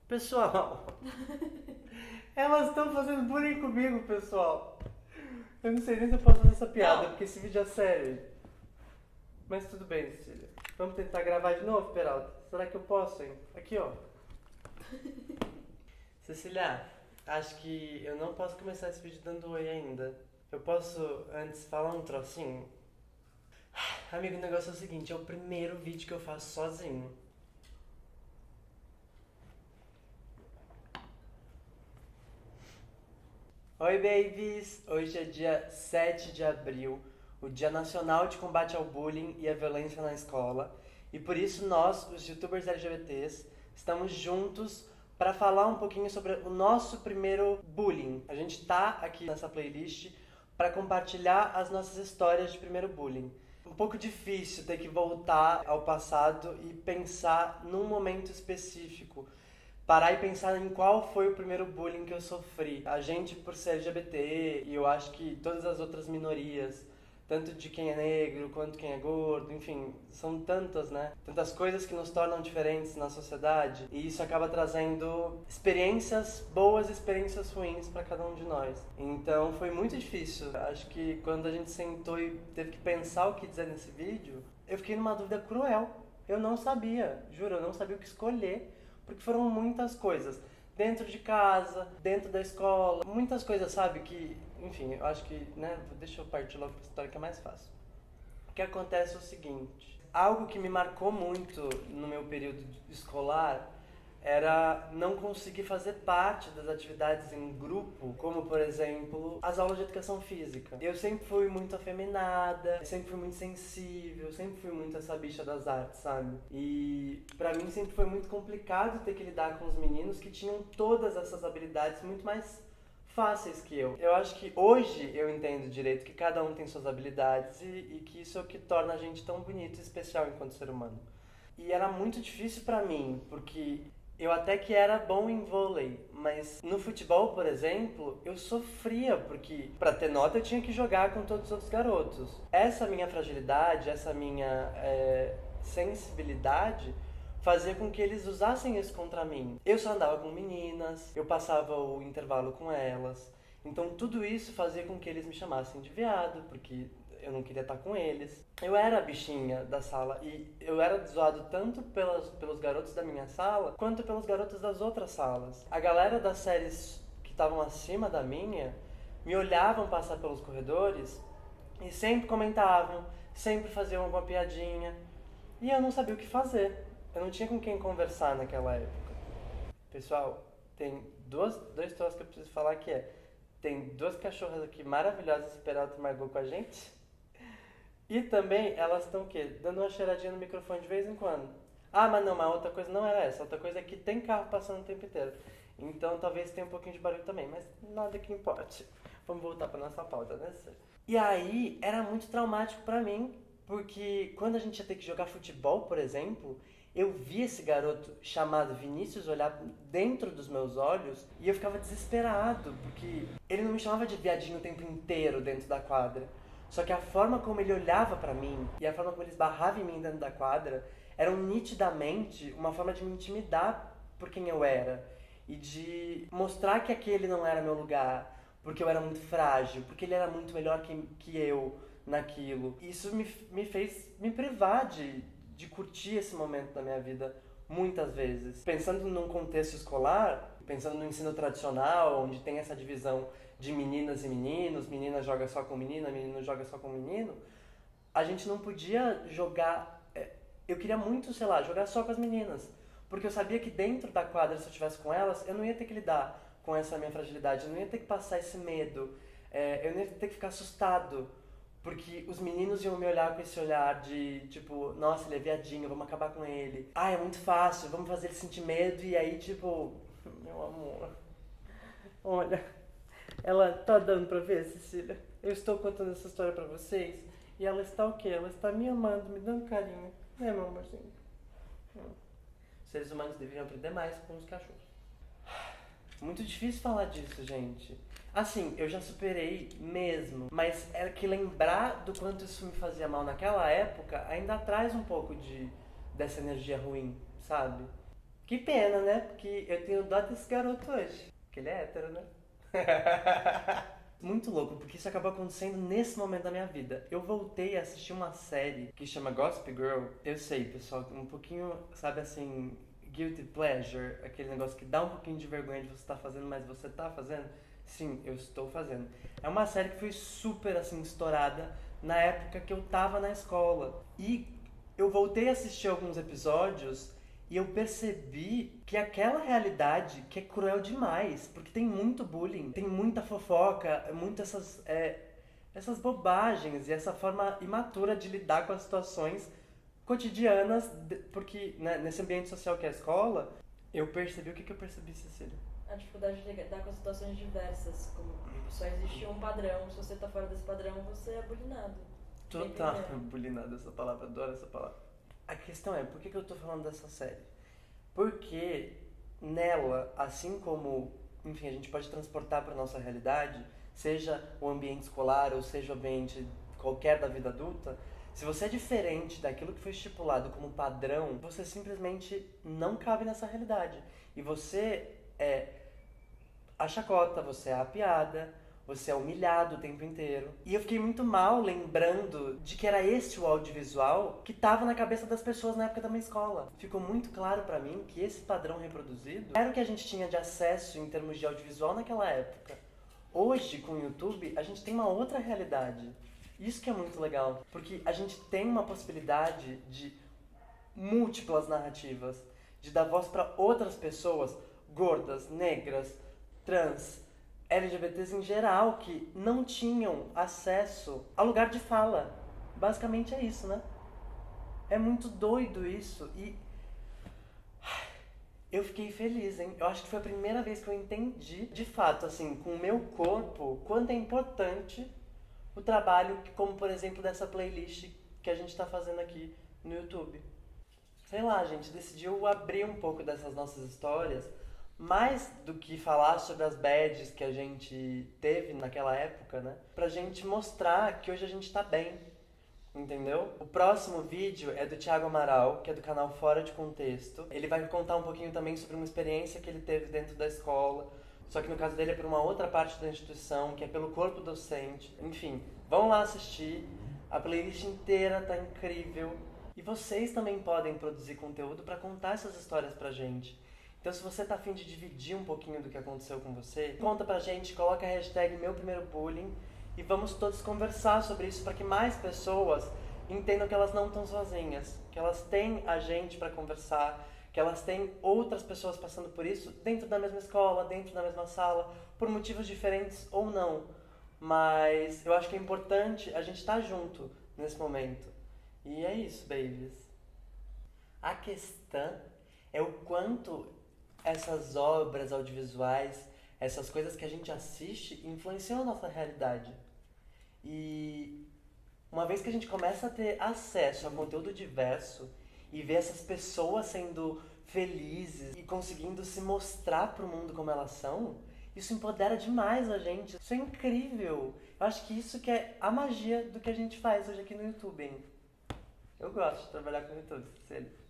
Pessoal, elas estão fazendo bullying comigo, pessoal. Eu não sei nem se eu posso fazer essa piada, Não. porque esse vídeo é sério. Mas tudo bem, Cecília. Vamos tentar gravar de novo, Peralta? Será que eu posso, hein? Aqui, ó. Cecília, acho que eu não posso começar esse vídeo dando oi ainda. Eu posso, antes, falar um trocinho? Amigo, o negócio é o seguinte, é o primeiro vídeo que eu faço sozinho. Oi, babies! Hoje é dia 7 de abril, o Dia Nacional de Combate ao Bullying e à Violência na Escola. E por isso nós, os youtubers LGBTs, estamos juntos para falar um pouquinho sobre o nosso primeiro bullying. A gente tá aqui nessa playlist para compartilhar as nossas histórias de primeiro bullying. Um pouco difícil ter que voltar ao passado e pensar num momento específico, parar e pensar em qual foi o primeiro bullying que eu sofri. A gente, por ser LGBT, e eu acho que todas as outras minorias, tanto de quem é negro quanto quem é gordo, enfim, são tantas, né? Tantas coisas que nos tornam diferentes na sociedade, e isso acaba trazendo experiências boas e experiências ruins para cada um de nós. Então foi muito difícil. Acho que quando a gente sentou e teve que pensar o que dizer nesse vídeo, eu fiquei numa dúvida cruel. Eu não sabia, juro, eu não sabia o que escolher, porque foram muitas coisas. Dentro de casa, dentro da escola, muitas coisas, sabe, que, enfim, eu acho que, né, deixa eu partir logo pra história que é mais fácil. O que acontece é o seguinte, algo que me marcou muito no meu período escolar era não conseguir fazer parte das atividades em grupo, como por exemplo as aulas de educação física. Eu sempre fui muito afeminada, sempre fui muito sensível, sempre fui muito essa bicha das artes, sabe? E pra mim sempre foi muito complicado ter que lidar com os meninos que tinham todas essas habilidades muito mais fáceis que eu. Eu acho que hoje eu entendo direito que cada um tem suas habilidades e que isso é o que torna a gente tão bonito e especial enquanto ser humano. E era muito difícil pra mim, porque eu até que era bom em vôlei, mas no futebol, por exemplo, eu sofria, porque pra ter nota eu tinha que jogar com todos os outros garotos. Essa minha fragilidade, essa minha sensibilidade fazia com que eles usassem isso contra mim. Eu só andava com meninas, eu passava o intervalo com elas. Então tudo isso fazia com que eles me chamassem de viado, porque eu não queria estar com eles. Eu era a bichinha da sala e eu era zoado tanto pelos garotos da minha sala quanto pelos garotos das outras salas. A galera das séries que estavam acima da minha me olhavam passar pelos corredores e sempre comentavam, sempre faziam alguma piadinha e eu não sabia o que fazer. Eu não tinha com quem conversar naquela época. Pessoal, tem dois troços que eu preciso falar que é: tem duas cachorras aqui maravilhosas, Peralta e Margot, com a gente. E também elas estão o quê? Dando uma cheiradinha no microfone de vez em quando. Ah, mas não, mas outra coisa não era essa. Outra coisa é que tem carro passando o tempo inteiro. Então talvez tenha um pouquinho de barulho também, mas nada que importe. Vamos voltar para nossa pauta, né? E aí era muito traumático para mim, porque quando a gente ia ter que jogar futebol, por exemplo, eu vi esse garoto chamado Vinícius olhar dentro dos meus olhos e eu ficava desesperado, porque ele não me chamava de viadinho o tempo inteiro dentro da quadra. Só que a forma como ele olhava pra mim e a forma como ele esbarrava em mim dentro da quadra eram nitidamente uma forma de me intimidar por quem eu era e de mostrar que aquele não era meu lugar, porque eu era muito frágil, porque ele era muito melhor que eu naquilo. Isso me fez me privar de curtir esse momento da minha vida muitas vezes. Pensando num contexto escolar, pensando no ensino tradicional, onde tem essa divisão de meninas e meninos, menina joga só com menina, menino joga só com menino, a gente não podia jogar. Eu queria muito, sei lá, jogar só com as meninas. Porque eu sabia que dentro da quadra, se eu estivesse com elas, eu não ia ter que lidar com essa minha fragilidade, eu não ia ter que passar esse medo, eu não ia ter que ficar assustado. Porque os meninos iam me olhar com esse olhar de, tipo, nossa, ele é viadinho, vamos acabar com ele. Ah, é muito fácil, vamos fazer ele sentir medo. E aí, tipo, meu amor, olha, ela tá dando pra ver, Cecília? Eu estou contando essa história pra vocês e ela está o quê? Ela está me amando, me dando carinho. Né, meu amorzinho? Os seres humanos deveriam aprender mais com os cachorros. Muito difícil falar disso, gente. Assim, eu já superei mesmo, mas é que lembrar do quanto isso me fazia mal naquela época ainda traz um pouco dessa energia ruim, sabe? Que pena, né? Porque eu tenho dó desse garoto hoje. Porque ele é hétero, né? Muito louco, porque isso acabou acontecendo nesse momento da minha vida. Eu voltei a assistir uma série que chama Gossip Girl. Eu sei, pessoal, um pouquinho, sabe assim, guilty pleasure, aquele negócio que dá um pouquinho de vergonha de você estar fazendo, mas você tá fazendo. Sim, eu estou fazendo. É uma série que foi super, assim, estourada na época que eu tava na escola. E eu voltei a assistir alguns episódios e eu percebi que aquela realidade que é cruel demais, porque tem muito bullying, tem muita fofoca, muitas essas bobagens e essa forma imatura de lidar com as situações cotidianas, porque né, nesse ambiente social que é a escola, eu percebi o que eu percebi, Cecília? A dificuldade de lidar com situações diversas, como só existe um padrão, se você tá fora desse padrão, você é bulinado. Total, bulinado essa palavra, adoro essa palavra. A questão é, por que eu tô falando dessa série? Porque nela, assim como, enfim, a gente pode transportar para nossa realidade, seja o ambiente escolar ou seja o ambiente qualquer da vida adulta, se você é diferente daquilo que foi estipulado como padrão, você simplesmente não cabe nessa realidade. E você é a chacota, você é a piada, você é humilhado o tempo inteiro. E eu fiquei muito mal lembrando de que era esse o audiovisual que tava na cabeça das pessoas na época da minha escola. Ficou muito claro pra mim que esse padrão reproduzido era o que a gente tinha de acesso em termos de audiovisual naquela época. Hoje, com o YouTube, a gente tem uma outra realidade. Isso que é muito legal, porque a gente tem uma possibilidade de múltiplas narrativas, de dar voz para outras pessoas, gordas, negras, trans, LGBTs em geral, que não tinham acesso a lugar de fala. Basicamente é isso, né? É muito doido isso e eu fiquei feliz, hein? Eu acho que foi a primeira vez que eu entendi, de fato, assim, com o meu corpo, quanto é importante o trabalho, como por exemplo dessa playlist que a gente tá fazendo aqui no YouTube. Sei lá, a gente decidiu abrir um pouco dessas nossas histórias, mais do que falar sobre as badges que a gente teve naquela época, né? Pra gente mostrar que hoje a gente tá bem, entendeu? O próximo vídeo é do Thiago Amaral, que é do canal Fora de Contexto. Ele vai contar um pouquinho também sobre uma experiência que ele teve dentro da escola, só que no caso dele é por uma outra parte da instituição, que é pelo corpo docente. Enfim, vão lá assistir. A playlist inteira tá incrível. E vocês também podem produzir conteúdo para contar essas histórias pra gente. Então se você tá afim de dividir um pouquinho do que aconteceu com você, conta pra gente, coloca a hashtag #MeuPrimeiroBullying e vamos todos conversar sobre isso para que mais pessoas entendam que elas não estão sozinhas, que elas têm a gente para conversar, que elas têm outras pessoas passando por isso dentro da mesma escola, dentro da mesma sala, por motivos diferentes ou não. Mas eu acho que é importante a gente estar junto nesse momento. E é isso, babies. A questão é o quanto essas obras audiovisuais, essas coisas que a gente assiste, influenciam a nossa realidade. E uma vez que a gente começa a ter acesso a conteúdo diverso e ver essas pessoas sendo felizes e conseguindo se mostrar pro mundo como elas são, isso empodera demais a gente. Isso é incrível. Eu acho que isso que é a magia do que a gente faz hoje aqui no YouTube, hein? Eu gosto de trabalhar com o YouTube, sério.